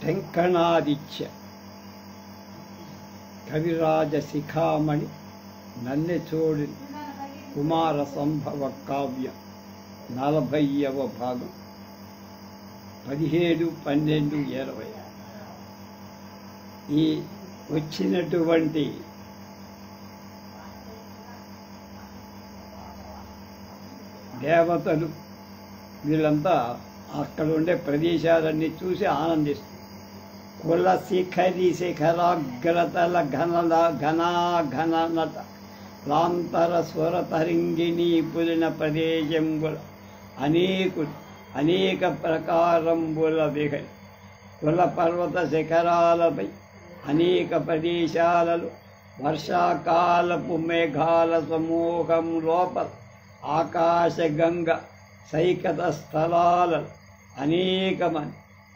శంకణాదిత్య కవిరాజ శిఖామణి నన్నెచోడి కుమార సంభవ కావ్య 40వ భాగం 17-12-20. ఈ వచ్చినటువంటి దేవతలు వీళ్ళంతా అక్కడ ఉండే ప్రదేశాలన్నీ చూసి ఆనందిస్తారు. కుల శిఖరి శిఖరాగ్రతల ఘనాఘనత లాంతర స్వర తరంగిణీ పులిన ప్రదేశంబుల అనేక ప్రకారంబుల విహరి కుల పర్వత శిఖరాలపై అనేక ప్రదేశాలలో వర్షాకాలపు మేఘాల సమూహం లోపల ఆకాశగంగ సైకత స్థలాలలో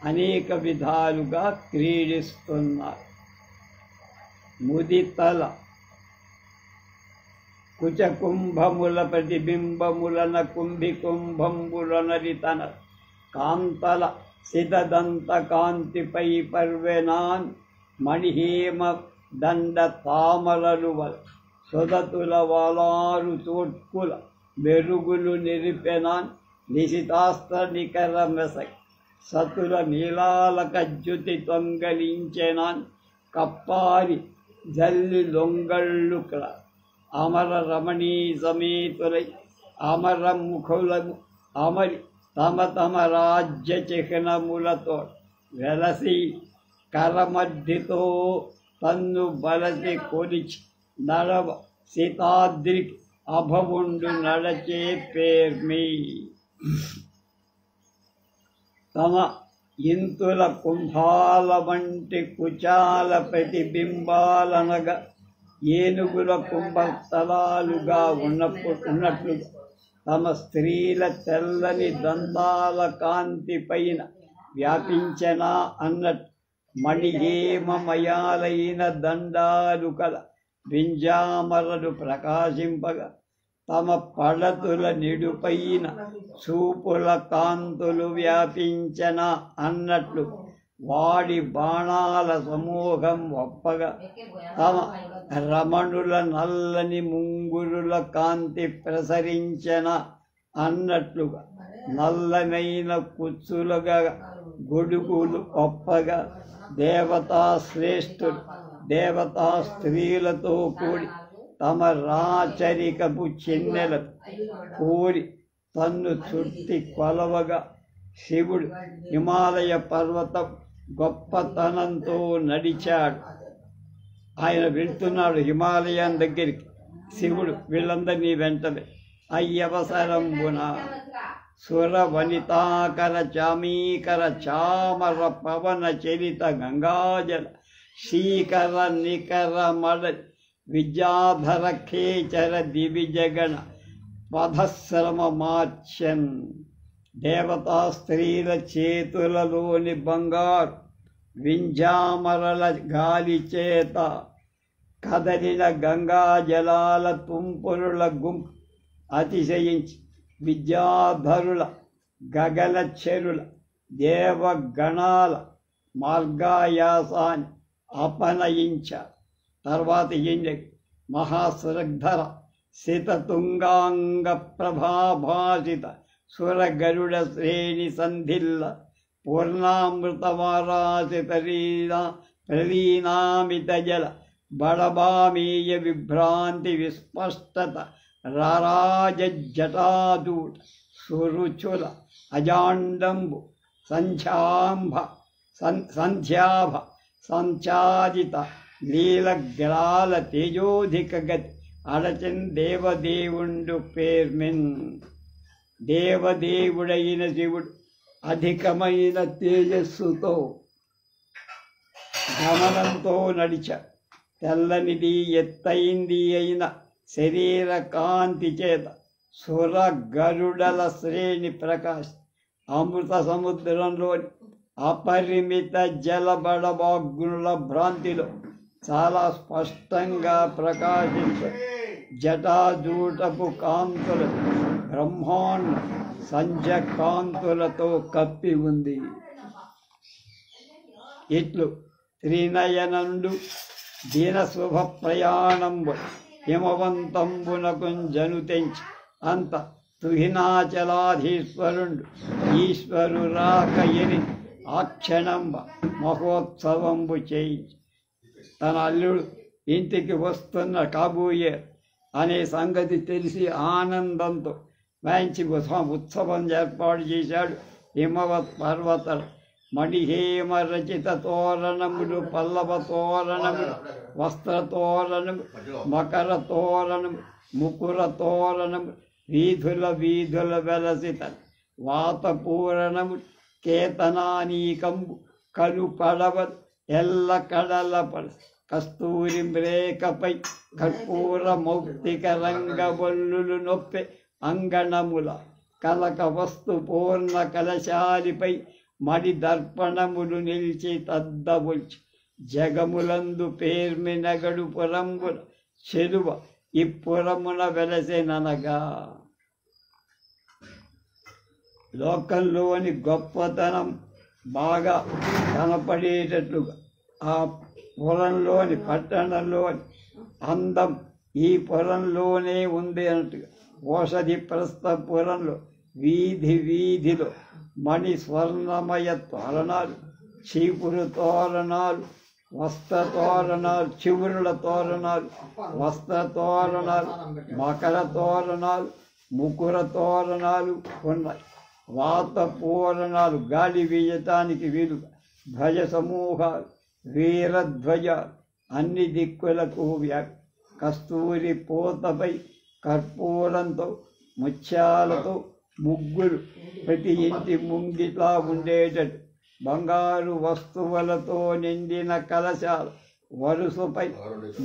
అనేక విధాలుగా క్రీడిస్తున్నారు. ముదితల కుచకుంభముల ప్రతిబింబములన కుంభికుంభంబులనరితన కాంతల సిదదంత కాంతిపై పర్వెనాన్ మణిహేమ దండ తామరలు వల సొదతుల వాలారు తోట్కుల మెరుగులు నిరిపెనాన్ నిశితాస్త్ర నికర మెసై సతుల నీలాలక జ్యుతి తొంగలించెనాన్ కప్పారి జల్లి లొంగళ్ళు అమర రమణీ సమేతులై అమర ముఖులను అమరి తమ రాజ్య చిహ్నములతో వెలసి కరమధ్యతో తన్ను బలసి కొలిచి నడవ సీతాద్రికి అభవుండు నడచే పేర్మి తమ ఇంతుల కుంభాల వంటి కుచాల ప్రతిబింబాలనగా ఏనుగుల కుంభస్థలాలుగా ఉన్నట్లు తమ స్త్రీల తెల్లని దంతాల కాంతి పైన వ్యాపించనా అన్నట్టు మణిహేమమయాలైన దండాలు కల వింజామరలు ప్రకాశింపగా తమ పడతుల నిడుపైన చూపుల కాంతులు వ్యాపించన అన్నట్లు వాడి బాణాల సమూహం ఒప్పగా తమ రమణుల నల్లని ముంగురుల కాంతి ప్రసరించన అన్నట్లుగా నల్లనైన కుచ్చులుగా గొడుగులు ఒప్పగా దేవతా శ్రేష్ఠులు దేవతా స్త్రీలతో కూడి తమ రాచరికపు చిన్నెలకు కోరి తన్ను చుట్టి కొలవగా శివుడు హిమాలయ పర్వతం గొప్పతనంతో నడిచాడు. ఆయన వెళ్తున్నాడు హిమాలయం దగ్గరికి. శివుడు వీళ్ళందరినీ వెంటనే అయ్యవసరంబున సుర వనితాకర చామీకర చామర పవన చరిత గంగాజల శీకర నికర మడ విద్యాధర ఖేచర దివిజగణ పదశ్రమ మార్చన్ దేవతా స్త్రీల చేతులలోని బంగారు వింజామరల గాలి చేత కదలిన గంగా జలాల తుంపురుల గుంపు అతిశయించి విద్యాధరుల గగన చెరుల దేవగణాల మార్గాయాసాన్ని అపనయించారు. తర్వాత మహాశ్రద్ధర శితతుంగాంగ ప్రభాభాసిత సురగరుడ శ్రేణి సంధిల్ల పూర్ణామృతవారాసి ప్రలీనామిత జల బడబామీయ విభ్రాంతి విస్పష్టత రారాజటాదూట సురుచుల అజాండంబు సంధ్యాభ సంచాదిత లీలగ్రాల తేజోధిక గతి అడచన్ దేవదేవుండు పేర్మిన్ దేవదేవుడైన శివుడు అధికమైన తేజస్సుతో గమనంతో నడిచ తెల్లనిది ఎత్తైంది అయిన శరీర కాంతి చేత సుర గరుడల శ్రేణి ప్రకాశ అమృత సముద్రంలోని అపరిమిత జలబడబాగ్నుల భ్రాంతిలో చాలా స్పష్టంగా ప్రకాశించే జటాజూటపు కాంతులు బ్రహ్మాండ సంధ్య కాంతులతో కప్పి ఉంది. ఇట్లు త్రినయనండు దీనశుభ ప్రయాణంబు హిమవంతంబునకు జను తెంచి అంత తుహినాచలాధీశ్వరుండు ఈశ్వరు రాక ఎని ఆక్షణంబ మహోత్సవంబు చేయించి తన అల్లుడు ఇంటికి వస్తున్న కాబోయే అనే సంగతి తెలిసి ఆనందంతో మంచి ఉత్సవం ఏర్పాటు చేశాడు. హిమవత్ పర్వత మణిహేమ రచిత తోరణములు, పల్లవ తోరణములు, వస్త్ర తోరణము, మకర తోరణము, ముకుర తోరణము, వీధుల వీధుల వెలసిత వాతపూరణము, కేతనానీకంబు కలు పడవ ఎల్ల కడల పడ కస్తూరి మ్రేకపై కర్పూర మౌక్తిక రంగబొల్లులు నొప్పే అంగణముల కలక వస్తు పూర్ణ కలశాలిపై మడి దర్పణములు నిలిచి తద్దబొల్చి జగములందు పేర్మినగడు పురంబుల చెలువ ఇప్పురమున వెలసెననగా. లోకంలోని గొప్పతనం బాగా కనపడేటట్లుగా ఆ పురంలోని పట్టణంలోని అందం ఈ పురంలోనే ఉంది అన్నట్టుగా ఓషధి ప్రస్థపురంలో వీధి వీధిలో మణి స్వర్ణమయ తోరణాలు, చీపురు తోరణాలు, వస్త్ర తోరణాలు, చివురుల తోరణాలు, వస్త్ర తోరణాలు, మకర తోరణాలు, ముకుర తోరణాలు ఉన్నాయి. వాత పూరణాలు గాలి వీయటానికి వీలుగా, ధ్వజ సమూహాలు, వీరధ్వజాలు అన్ని దిక్కులకు వ్యాపి కస్తూరి పూతపై కర్పూరంతో ముత్యాలతో ముగ్గులు ప్రతి ఇంటి ముంగిట్లా ఉండేటట్టు బంగారు వస్తువులతో నిండిన కలశాలు, వరుసపై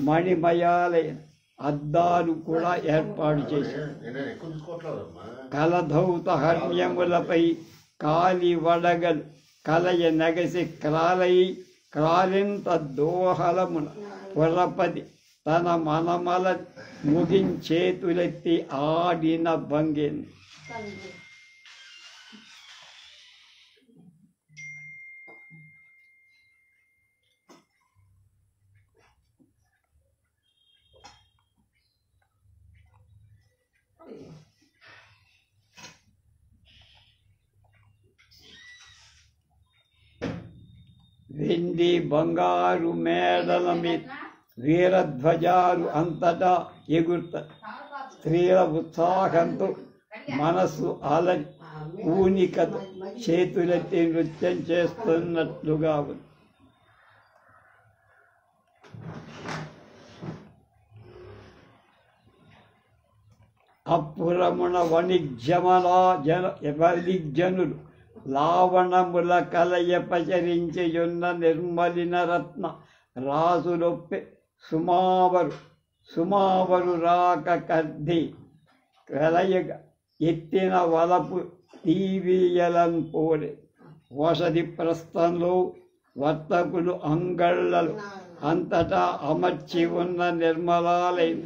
మణిమయాలైన అద్దాలు కూడా ఏర్పాటు చేశారు. కలధౌత హర్మ్యములపై కాలి వడగలు కలయ నెగసి క్రాలింత దోహలమున పురపతి తన మనమల ముగించేతులెత్తి ఆడిన భంగిన్. వెండి బంగారు మేడల మీద వీరధ్వజాలు అంతటా ఎగుర్త స్త్రీల ఉత్సాహంతో మనస్సు అలరి ఊనికతో చేతులెత్తి నృత్యం చేస్తున్నట్లుగా ఉంది. అప్పురమున వణిజ్జనులు లావణముల కలయ పచరించియున్న నిర్మలిన రత్న రాసులొప్పే సుమావరు రాక కర్ధి కలయగ ఎత్తిన వలపు తీవీయలను పోలే. వసతి ప్రస్థంలో వర్తకులు అంగళ్ళలు అంతటా అమర్చి ఉన్న నిర్మలాలైన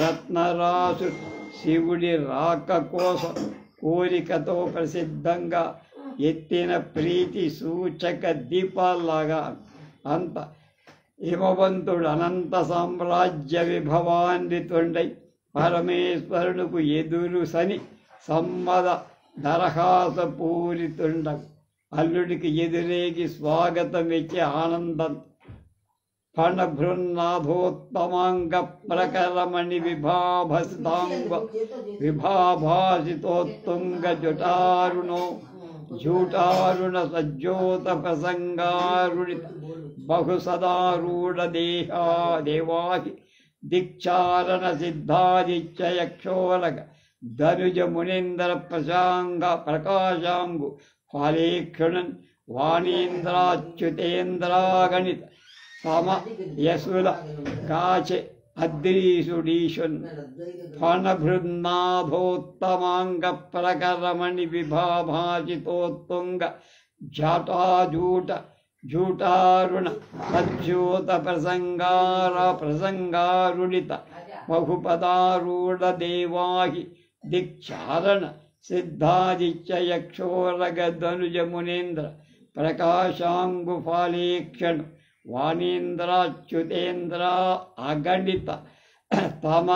రత్నరాసు శివుడి రాక కోసం కోరికతో ప్రసిద్ధంగా ఎత్తిన ప్రీతి సూచక దీపాల్లాగా అంత హిమవంతుడు అనంత సామ్రాజ్య విభవాన్వితుండై పరమేశ్వరుడుకు ఎదురు సని సమ్మద దరహాస పూరితుండగు అల్లుడికి ఎదురేగి స్వాగతం ఇచ్చే ఆనందం ఫణభృన్నాథోత్తమాంగ ప్రకరమణి విభాభాసితోత్తుంగ జూటారుణ సజ్జోత ప్రసంగారుణిత బహుసదారూఢ దేవాహి దిక్షారణ సిద్ధాదిత్యయక్షోరగ ధనుజ మునీంద్ర ప్రకాశాంగు ఫాలేక్షుణన్ వాణీంద్రాచ్యుతేంద్రాగణిత సమ యశుల కాచె అద్రీసుడీశున్ ఫణభృన్నాథోత్తమాంగ ప్రకరమణి విభాభాసితోత్తుంగ జూటారుణ సజ్జోత ప్రసంగారుణిత బహుపదారూఢ దేవాహి దిక్షారణ సిద్ధాదిత్యయక్షోరగ ధనుజ మునీంద్ర ప్రకాశాంగుఫాళీక్షణు వాణీంద్రాచ్యుతేంద్ర అగణిత తమ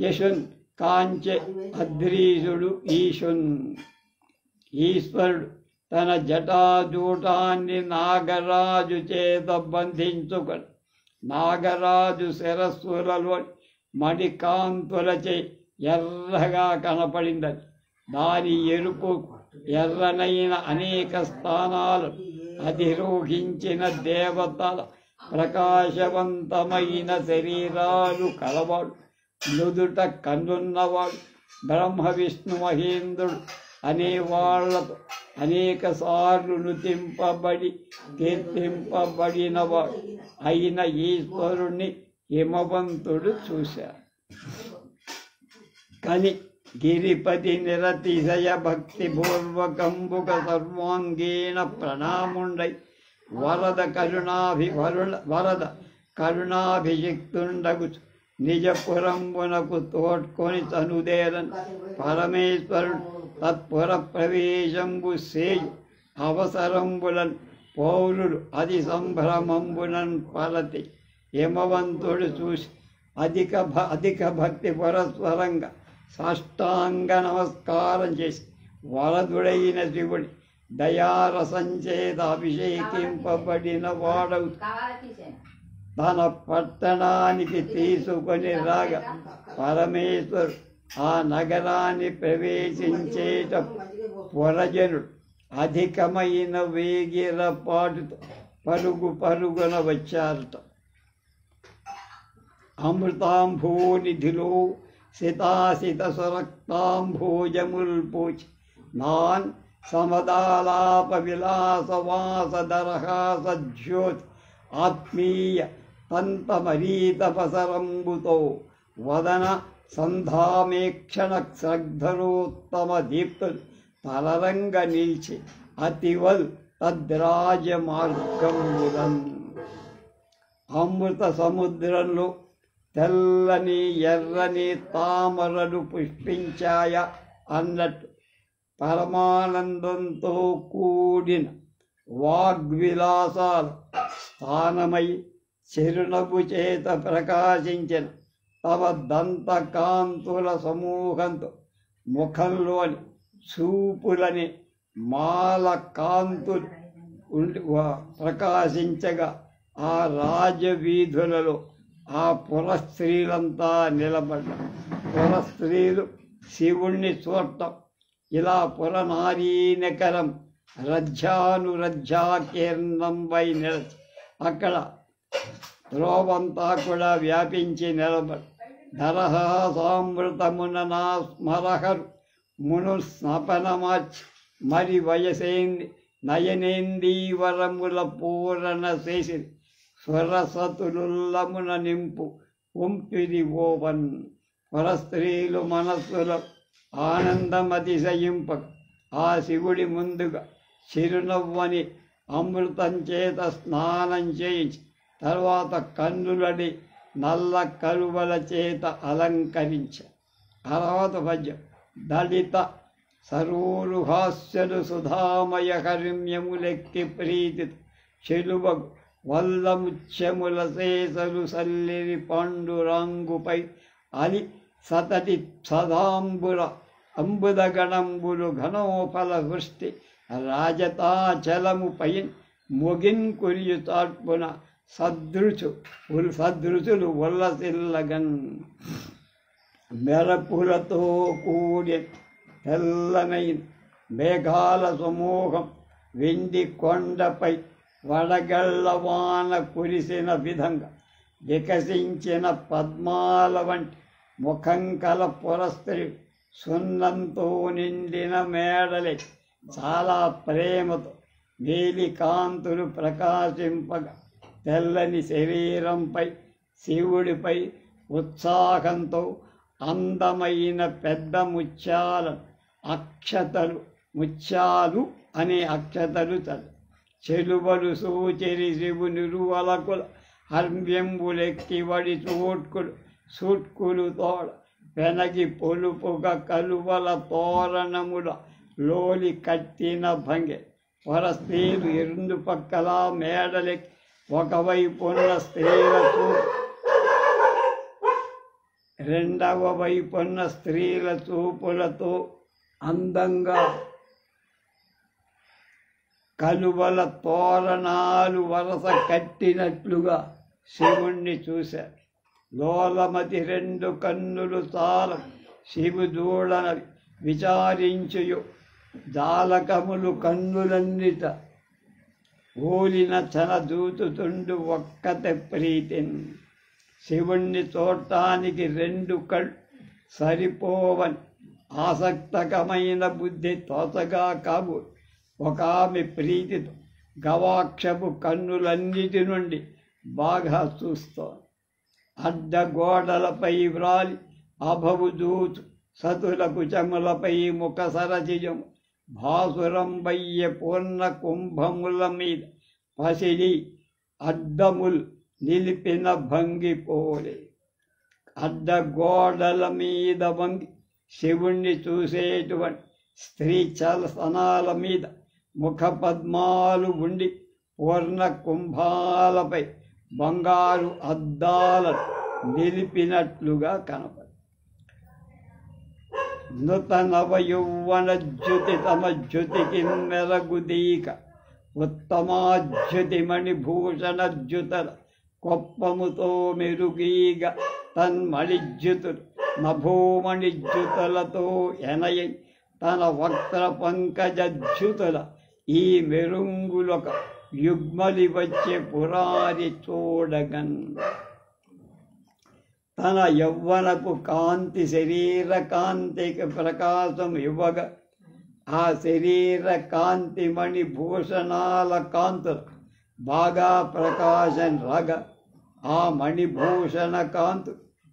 యశున్ కాంచె అద్రీసుడు ఈశ్వరుడు తన జటాజూటాన్ని నాగరాజు చేత బంధించుకొని నాగరాజు శిరస్సులలోని మణికాంతులచే ఎర్రగా కనపడిందని దాని ఎరుపు ఎర్రనైన అనేక స్థానాలు అధిరోహించిన దేవతల ప్రకాశవంతమైన శరీరాలు కలవాడు నుదుట కన్నున్నవాడు బ్రహ్మ విష్ణు మహేంద్రుడు అనేవాళ్లతో అనేక సార్లు కీర్తింపబడినవాడు అయిన ఈశ్వరుణ్ణి హిమవంతుడు చూశాడు. కని గిరిపతి నిరతిశయ భక్తి పూర్వకంబుక సర్వాంగీణ ప్రణాముండై వరద కరుణాభిషిక్తుండగు నిజపురంబునకు తోడ్కొని తనుదేరన్ పరమేశ్వరుడు తత్పుర ప్రవేశంబు సేయు అవసరంబులన్ పౌరులు అతి సంభ్రమంబునన్ పరతి హిమవంతుడు చూసి అధిక భక్తి పరస్వరంగా సాష్టాంగ నమస్కారం చేసి వరదుడైన శివుడి దయారసంచేత అభిషేకింపబడిన వాడవు తన పట్టణానికి తీసుకొని రాగా పరమేశ్వరు ఆ నగరాన్ని ప్రవేశించేట పురజనుడు అధికమైన వేగిరపాటుతో పరుగున వచ్చారట. అమృతాంభోనిధిలో సితాసిత సురక్తాంభోజముల్పూచి నాన్ సమదాలాప విలాసవాసదరహాసజ్యోతి ఆత్మీయ తంతమరీతపసరంబుతో వదన సంధామేక్షణ శ్రద్ధరోత్తమ దీప్తులు తలరంగ నిలిచి అతివల్ తద్రాజ మార్గంబుదన్. అమృత సముద్రంలో తెల్లని ఎర్రని తామరలు పుష్పించాయ అన్నట్టు పరమానందంతో కూడిన వాగ్విలాసాలు స్థానమై చిరునవ్వు చేత ప్రకాశించిన తమ దంతకాంతుల సమూహంతో ముఖంలోని చూపులని మాల కాంతులు ప్రకాశించగా ఆ రాజవీధులలో ఆ పురస్త్రీలంతా నిలబడ్డారు. పురస్త్రీలు శివుణ్ణి చూడటం ఇలా పురనారీనకరం రజ్జాకీర్ణంపై నిలచి అక్కడ త్రోవంతా కూడా వ్యాపించి నిలబడి ధరహాసామృతమున నా స్మరహరు మును స్నపనమాచి మరి వయసేంది నయనేందీవరముల పూరణ చేసి స్వరసతులుల్లమున నింపు ఉంపిది ఓవన్. పరస్త్రీలు మనస్సులో ఆనందమతిశయింపక ఆ శివుడి ముందుగా చిరునవ్వని అమృతం చేత స్నానం చేయించి తర్వాత కన్నులని నల్ల కలువల చేత అలంకరించ. తర్వాత పద్యం దళిత సరూరుహాస్యలు సుధామయ హరిమ్యములెక్కి ప్రీతి చెలువగు వల్లముత్యముల శేషలు సల్లిరి పాండురాంగుపై అలి సతటి సదాంబుర అంబుదగణంబులు ఘనోఫల వృష్టి రాజతాచలముపై మొగిన్ కురియు చాట్పున సదృచులు ఉల్లసిల్లగన్. మెరపులతో కూడి తెల్లనైన మేఘాల సమూహం వెండి కొండపై వడగళ్ళవాన కురిసిన విధంగా వికసించిన పద్మాల వంటి ముఖం కల పురస్త్రీ సున్నంతో నిండిన మేడలే చాలా ప్రేమతో నీలి కాంతులు ప్రకాశింపగా తెల్లని శరీరంపై శివుడిపై ఉత్సాహంతో అందమైన పెద్ద ముత్యాలు అనే అక్షతలు చెలువలు సూచెరి శివునిరువలకుల హర్మ్యంబులెక్కి వడి సూట్కులు తోడ వెనగి పొలుపుగా కలువల తోరణముల లోలి కట్టిన భంగె పరస్త్రీలు రెండు పక్కల మేడలెక్కి ఒకవైపున్న స్త్రీల చూపు రెండవ వైపున్న స్త్రీల చూపులతో అందంగా కలువల తోరణాలు వరస కట్టినట్లుగా శివుణ్ణి చూశారు. లోలమతి రెండు కన్నులు చాల శివుదూడన విచారించుయు జాలకములు కన్నులన్నిట ఓలిన చన దూతుతుండు ఒక్కతే ప్రీతిన్. శివుణ్ణి చూడటానికి రెండు కళ్ళు సరిపోవని ఆసక్తకమైన బుద్ధి తోచగా కాబు ఒక ఆమె ప్రీతితో గవాక్షపు కన్నులన్నిటి నుండి బాగా చూస్తోంది. అడ్డగోడలపై వ్రాలి అభవు దూతు సతుల కుచములపై ముఖ సరచిజము భాసురంబయ్య పూర్ణ కుంభముల మీద పసిడి అడ్డములు నిలిపిన భంగిపోలే. అడ్డగోడల మీద వంగి శివుణ్ణి చూసేటువంటి స్త్రీ చలసనాల మీద ముఖ పద్మాలు ఉండి పూర్ణ కుంభాలపై బంగారు అద్దాలను నిలిపినట్లుగా కనపడి నూతనవ యౌవన జ్యుతి తమ జ్యుతికి మెరగుదీక ఉత్తమాజ్యుతిమణి భూషణ జ్యుతల కొప్పముతో మెరుగీగ తన్మణిజ్యుతులు నభోమణిజ్యుతులతో ఎనయ తన వక్ర పంకజజ్యుతుల ఈ మెరుంగులొక యుగ్మలి వచ్చే పురారి చూడగన్. తన యవ్వనపు కాంతి శరీర కాంతికి ప్రకాశం ఇవ్వగా ఆ శరీర కాంతి మణి భూషణాల కాంతులు బాగా ప్రకాశం రాగా ఆ మణిభూషణ కాంతు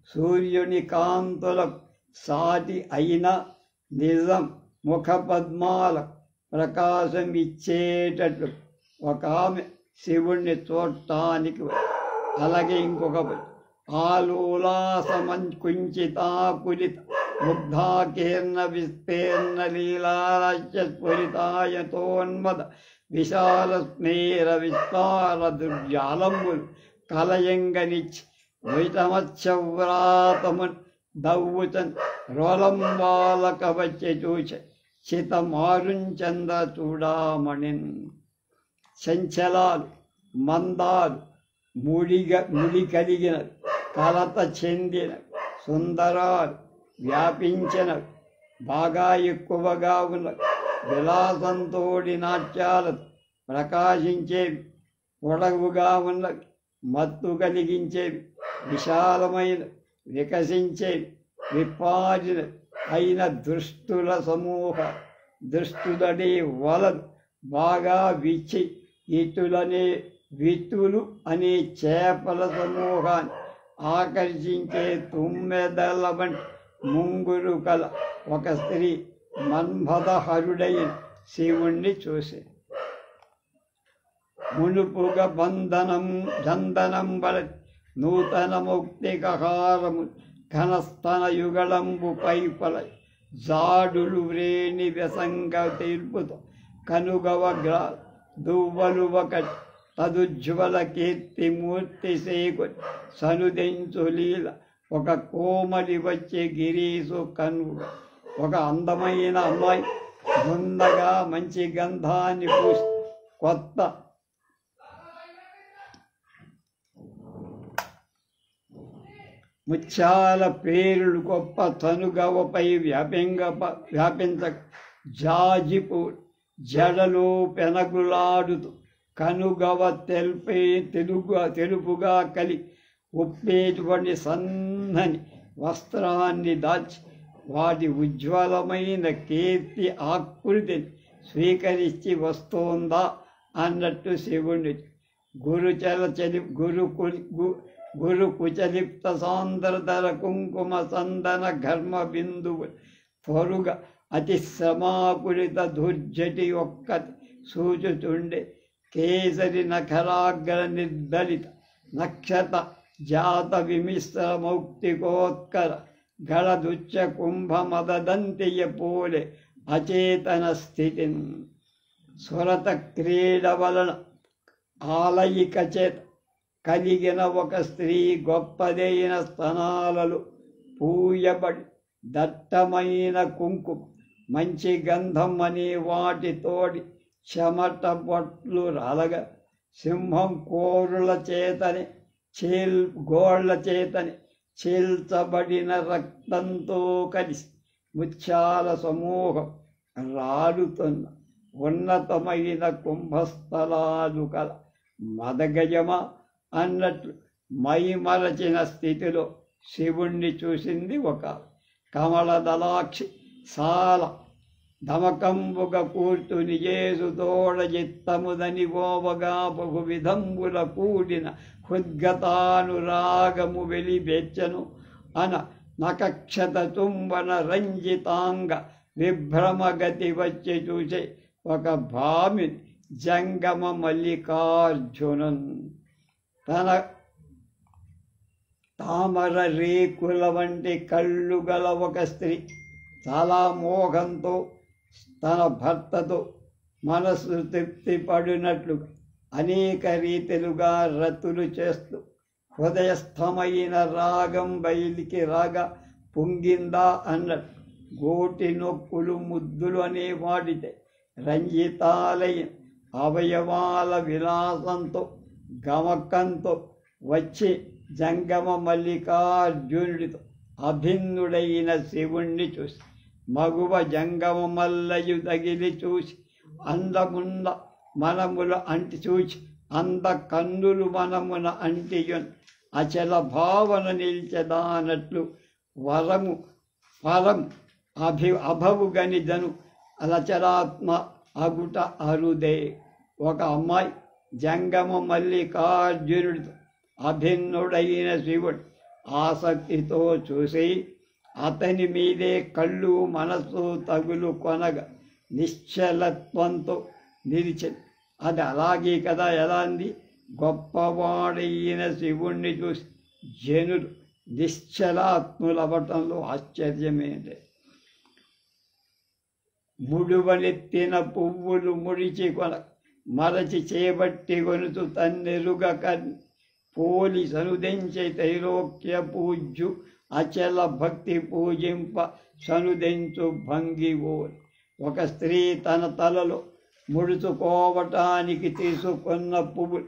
సూర్యుని కాంతులకు సాటి అయిన నిజం ముఖ పద్మాల ప్రకాశం ఇచ్చేటట్లు ఒక ఆమె శివుణ్ణి చూడటానికి. అలాగే ఇంకొక ఆలోలాసమంకుంచితాకులిత ముగ్ధాకీర్ణ విస్తీర్ణ లీలాస్ఫురితాయతోన్మద విశాల స్నేర విస్తార దుర్జాలంబులు కలయంగనిచ్చి వైతమచ్చవ్రాతమున్ దవ్వుతన్ రోలంబాలక వచ్చి చూచ చితమారుంచంద చూడామణిన్. చంచలాలు మందాలు ముడి కలిగిన కలత చెందిన సుందరాలు వ్యాపించినవి బాగా ఎక్కువగా ఉన్నవి విలాసంతోడి నాట్యాలతో ప్రకాశించేవి పొడవుగా ఉన్నవి మత్తు కలిగించేవి విశాలమైన వికసించేవి విప్పారిన అయిన దృష్టుల సమూహ దృష్టులనే వలలు బాగా విచ్చి ఇటులనే విత్తులు అనే చేపల సమూహాన్ని ఆకర్షించే తుమ్మెదల వంటి ముంగురు కల ఒక స్త్రీ మన్మథహరుడైన శివుణ్ణి చూసే. మునుపుగా చందనం బల నూతన ముక్తికహారము ఘనస్తన యుగళంబు పైపల జాడులు వ్రేణి వ్యసంగ తీర్పుతో కనుగవగ్ర దువ్వలు ఒకటి తదుజ్వల కీర్తిమూర్తి సేకొని సనుదించు లీల ఒక కోమలి వచ్చే గిరీసు కనుగా ఒక అందమైన అమ్మాయి ముందగా మంచి గంధాన్ని పూసి కొత్త ముత్యాల పేరులు గొప్ప తనుగవపై వ్యాపించక జాజిపు జడలో పెనగులాడుతూ కనుగవ తెలుపుగా కలి ఉప్పేటువంటి సన్నని వస్త్రాన్ని దాల్చి వాటి ఉజ్వలమైన కీర్తి ఆకృతిని స్వీకరించి వస్తోందా అన్నట్టు శివుని గురు కుచలిప్త సాంద్రధర కుంకుమ సందన ఘర్మ బిందువు త్వరుగా అతి శ్రమాపురిత దుర్జటి ఒక్కటి సూచుతుండే కేసరి నఖరాగ్ర నిర్దలిత నక్షత జాత విమిశ్ర మౌక్తికోత్కర గళదుచ్చ కుంభ మదదంతియ పోలే అచేతన స్థితిన్. సురత క్రీడ వలన ఆలయిక చేత కలిగిన ఒక స్త్రీ గొప్పదైన స్తనాలలో పూయబడి దట్టమైన కుంకుమ మంచి గంధం అనే వాటితోడి చెమట బొట్లు రాలగా సింహం కోరుల చేతని గోళ్ల చేతని చీల్చబడిన రక్తంతో కలిసి ముత్యాల సమూహం రాలుతున్న ఉన్నతమైన కుంభస్థలాలు కల మదగజమా అన్నట్లు మైమరచిన స్థితిలో శివుణ్ణి చూసింది ఒక కమలదలాక్షి సాల ధమకంబుగ కూర్చుని చేసు తోడ చిత్తముదని ఓవగా బహు విధంబుల కూడిన హృద్గతానురాగము వెలిబెచ్చను అన నకక్షత చుంబన రంజితాంగ విభ్రమగతి వచ్చి చూసే ఒక భామి జంగమ మల్లికార్జునన్ తన తామర రేకుల వంటి కళ్ళు గల ఒక స్త్రీ చాలా మోహంతో తన భర్తతో మనసు తృప్తి పడినట్లుగా అనేక రీతిలుగా రతులు చేస్తూ హృదయస్థమైన రాగం బయలికి రాగా పొంగిందా అన్నట్టు గోటి నొక్కులు ముద్దులు అనే వాడితే రంజితాలయ అవయవాల విలాసంతో గమకంతో వచ్చి జంగమ మల్లికార్జునుడితో అభిన్నుడైన శివుణ్ణి చూసి మగువ జంగమ మల్లయు తగిలి చూసి అందమున్న మనముల అంటి చూచి అంద కన్నులు మనమున అంటియున్ అచల భావన నిల్చదానట్లు వరము ఫలం అభవు గనిదను అలచరాత్మ అగుట అరుదే. ఒక అమ్మాయి జంగమ మల్లికార్జునుడితో అభిన్నుడైన శివుడు ఆసక్తితో చూసి అతని మీదే కళ్ళు మనసు తగులు కొనగా నిశ్చలత్వంతో నిలిచింది. అది అలాగే కదా ఎలా అంది? గొప్పవాడైన శివుణ్ణి చూసి జనులు నిశ్చలాత్ములవటంలో ఆశ్చర్యమేంటి. ముడువనెత్తిన పువ్వులు ముడిచి మరచి చేపట్టి కొనుతూ తన్నెరుగక పోలి సనుదెంచే త్రైలోక్య పూజ్యు అచల భక్తి పూజింప సనుదెంచు భంగివోని. ఒక స్త్రీ తన తలలో ముడుచుకోవటానికి తీసుకున్న పువ్వులు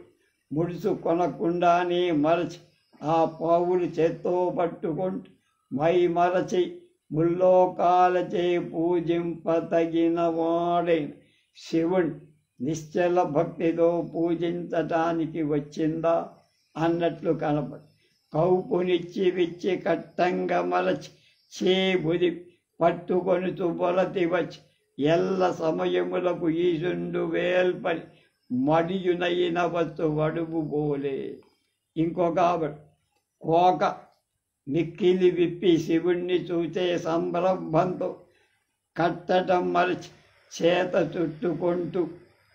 ముడుచుకొనకుండానే మరచి ఆ పువ్వులు చేత్తో పట్టుకుంటూ మై మరచి ముల్లోకాలచే పూజింపతగిన వాడైన శివుణ్ణి నిశ్చల భక్తితో పూజించటానికి వచ్చిందా అన్నట్లు కనపడి కౌపునిచ్చి విచ్చి కట్టంగా మరచి చేబుది పట్టుకొనుతూ బొలతి వచ్చి ఎల్ల సమయములకు ఈశుండు వేల్పని మడియునైన వచ్చు వడుగు పోలే. ఇంకొక కోక మిక్కిలి విప్పి శివుణ్ణి చూసే సంరంభంతో కట్టడం మరచి చేత చుట్టుకుంటూ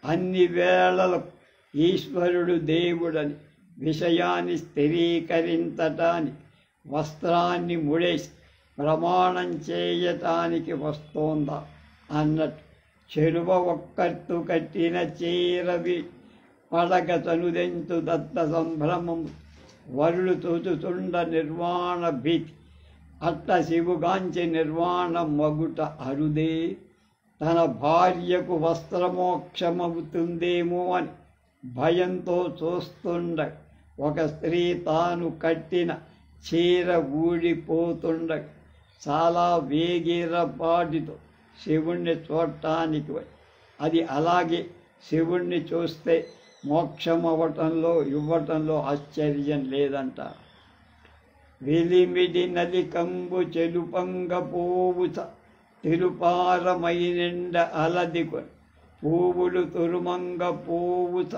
అన్ని వేళలకు ఈశ్వరుడు దేవుడని విషయాన్ని స్థిరీకరించటానికి వస్త్రాన్ని ముడేసి ప్రమాణం చేయటానికి వస్తోందా అన్నట్టు చెరువ ఒక్కట్టు కట్టిన చీరవి పడగ తనుదెంతు దత్త సంభ్రమము వరుడు తోచుతుండ నిర్వాణ భీతి అట్ట శివుగాంచి నిర్వాణ మగుట అరుదే. తన భార్యకు వస్త్రమోక్షమవుతుందేమో అని భయంతో చూస్తుండ ఒక స్త్రీ తాను కట్టిన చీర ఊడిపోతుండ చాలా వేగిరపాటితో శివుణ్ణి చూడటానికి అది అలాగే శివుణ్ణి చూస్తే మోక్షం ఇవ్వటంలో ఆశ్చర్యం లేదంట. వెలిమిడి నలికంబు చెలుపంగ పోవుచ తిరుపారమైనిండ అలదికొని పువ్వులు తురుమంగ పోవుచ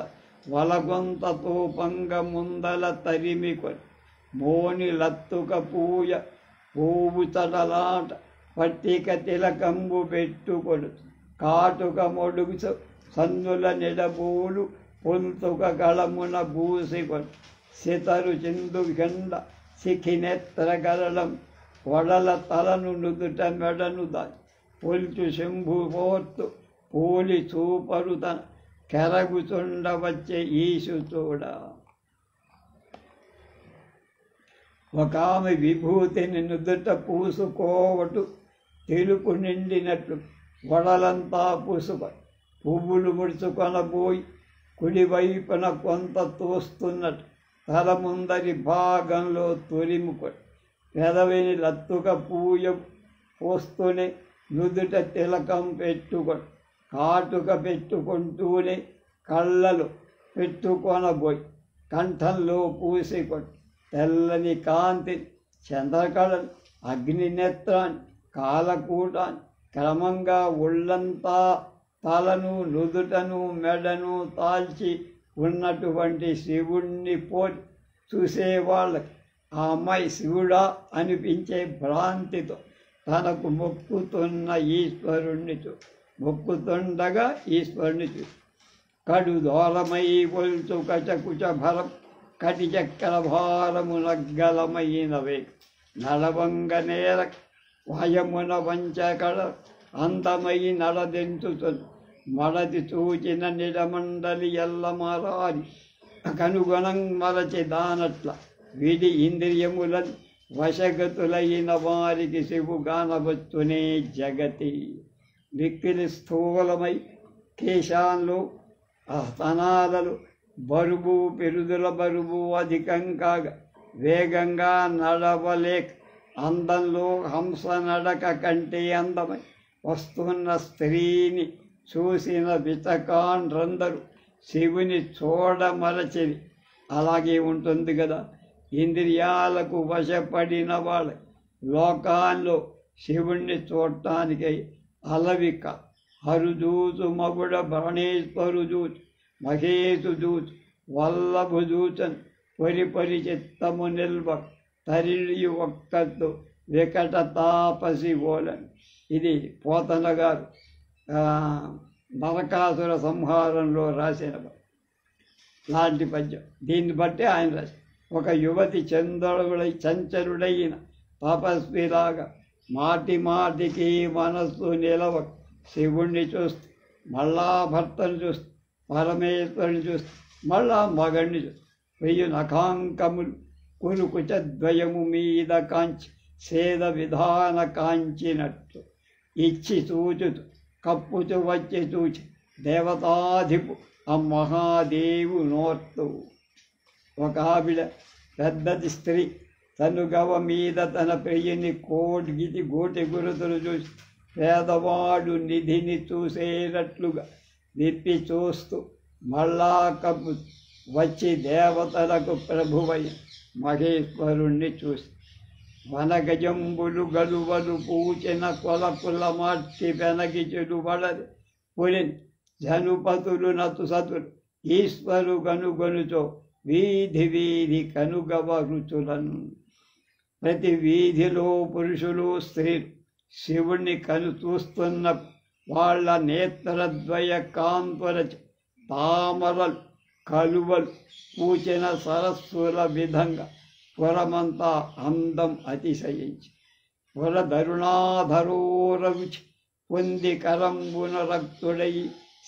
వలగొంతతో పంగ ముందల తరిమికొని మోని లత్తుక పూయ పోవుచడలాట పట్టిక తిలకంబు పెట్టుకొడు కాటుక మొడుగు సందుల నిడబూలు పొంతుక గళమున బూసికొని సితరు చిందు గండ సిఖినెత్ర గరళం వడల తలను నుదుట మెడను దాని పొల్చు శంభు పోర్తు పోలి చూపరు తన కెరగుచుండవచ్చే ఈశు చూడ. ఒక ఆమె విభూతిని నుదుట పూసుకోవటు తెలుపు నిండినట్లు వడలంతా పూసుక పువ్వులు ముడుచుకొనబోయి కుడివైపున కొంత తోస్తున్నట్టు తల ముందరి భాగంలో తొలిముకొని పెదవిని లత్తుక పూయ పోస్తూనే నుదుట తిలకం పెట్టుకొని కాటుక పెట్టుకుంటూనే కళ్ళలు పెట్టుకొనబోయి కంఠంలో పూసికొని తెల్లని కాంతి చంద్రకళలు అగ్ని నేత్రాన్ని కాలకూటాన్ని క్రమంగా ఒళ్ళంతా తలను నుదుటను మెడను తాల్చి ఉన్నటువంటి శివుణ్ణి పోలి చూసేవాళ్ళకి ఆ అమ్మాయి శివుడా అనిపించే భ్రాంతితో తనకు మొక్కుతుండగా ఈశ్వరుణ్ణి చూ కడు దూరమై కొలుచు కచకుచ భరం కటి చక్ర భారము నగ్గలమైనవే నడవంగ నేర వయమున వంచకడ అందమై నడదెంచుతుంది మడది చూచిన నిడమండలి ఎల్లమరారి కనుగొనం మరచి దానట్ల విడి ఇంద్రియములను వశగతులైన వారికి శివుగానవచ్చునే జగతి. మిక్కిలి స్థూలమై కేశాల్లో స్తనాలలో బరువు పెరుదుల బరువు అధికం కాగా వేగంగా నడవలేక అందంలో హంస నడక కంటే అందమై వస్తున్న స్త్రీని చూసిన వితకాండ్రందరూ శివుని చూడమరచిది. అలాగే ఉంటుంది కదా. ఇంద్రియాలకు వశపడిన వాళ్ళ లోకాల్లో శివుణ్ణి చూడటానికై అలవిక హరుదూచు మగుడ భరణేశ్వరు జూచు మహేశు జూచు వల్లభు జూచన్ పొరి చిత్తము నిల్వ తరిలి ఒక్కతో వికట తాపసి ఓలని. ఇది పోతన గారు నరకాసుర సంహారంలో రాసిన లాంటి పద్యం. దీన్ని బట్టి ఆయన రాసి ఒక యువతి చంచలుడైన తపస్విలాగా మాటి మాటికి మనస్సు నిలవ శివుణ్ణి చూస్తూ మళ్ళా భర్తను చూస్తూ పరమేశ్వరుని చూస్తూ మళ్ళా మగణ్ణి చూస్తూ వెయ్యి నఖాంకములు కురుకుచద్వయము మీద కాంచి సేద విధాన కాంచినట్టు ఇచ్చి చూచుతూ కప్పుచు వచ్చి చూచి దేవతాధిపు ఆ మహాదేవు నోర్తు. ఒక ఆవిడ పెద్దది స్త్రీ తనుగవ మీద తన ప్రియుని గోటి గురుతులు చూసి పేదవాడు నిధిని చూసేటట్లుగా నిప్పి చూస్తూ మళ్ళా కప్పు వచ్చి దేవతలకు ప్రభువై మహేశ్వరుణ్ణి చూసి వనగజంబులు గలువలు పూచిన కొలకుల మార్చి వెనగి చెడుబడది పులిని జనుపతులు నతు సతులు ఈశ్వరు గనుగొనుచో వీధి వీధి కనుగవ రుచులను. ప్రతి వీధిలో పురుషులు స్త్రీలు శివుణ్ణి కను చూస్తున్న వాళ్ళ నేత్రద్వయ కాంతుల తామరలు కలువలు పూచిన సరస్సుల విధంగా పురమంతా అందం అతిశయించి పురధరుణాధరోరవిచి పొంది కరంబున రక్తుడై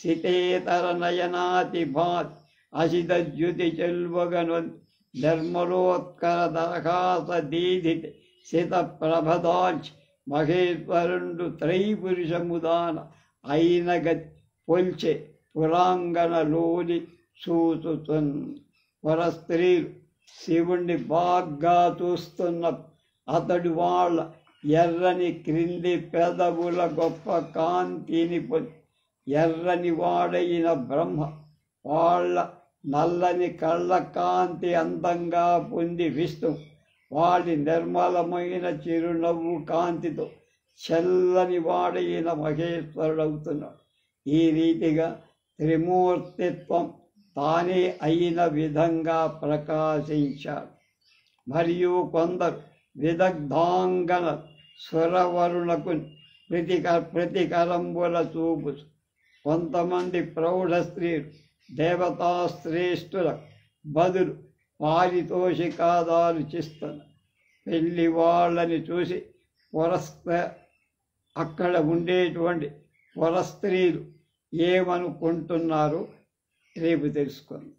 సితేతర నయనాతి భాతి అసితద్యుతి చెల్వగను ధర్మలోత్కర దరఖాస దీధితి సిత ప్రభదాల్చి మహేశ్వరుండు త్రైపురుషముదాన అయిన గతి పొల్చే పురాంగణలోని చూచుతున్. పుర స్త్రీలు శివుణ్ణి బాగా చూస్తున్న అతడు వాళ్ళ ఎర్రని క్రింది పెదవుల గొప్ప కాంతిని పొంది ఎర్రని వాడైన బ్రహ్మ వాళ్ళ నల్లని కళ్ళ కాంతి అందంగా పొంది విష్ణు వాడి నిర్మలమైన చిరునవ్వు కాంతితో చల్లని వాడైన మహేశ్వరుడవుతున్నాడు. ఈ రీతిగా త్రిమూర్తిత్వం తానే అయిన విధంగా ప్రకాశించాడు. మరియు కొందరు విదగ్ధాంగన సురవరుణకు ప్రతికరంబుల చూపు, కొంతమంది ప్రౌఢ స్త్రీలు దేవతాశ్రేష్ఠుల బదులు పారితోషికాదాలు చిస్తున్న పెళ్లి వాళ్ళని చూసి అక్కడ ఉండేటువంటి పురస్త్రీలు ఏమనుకుంటున్నారు రేపు తెలుసుకుందాం.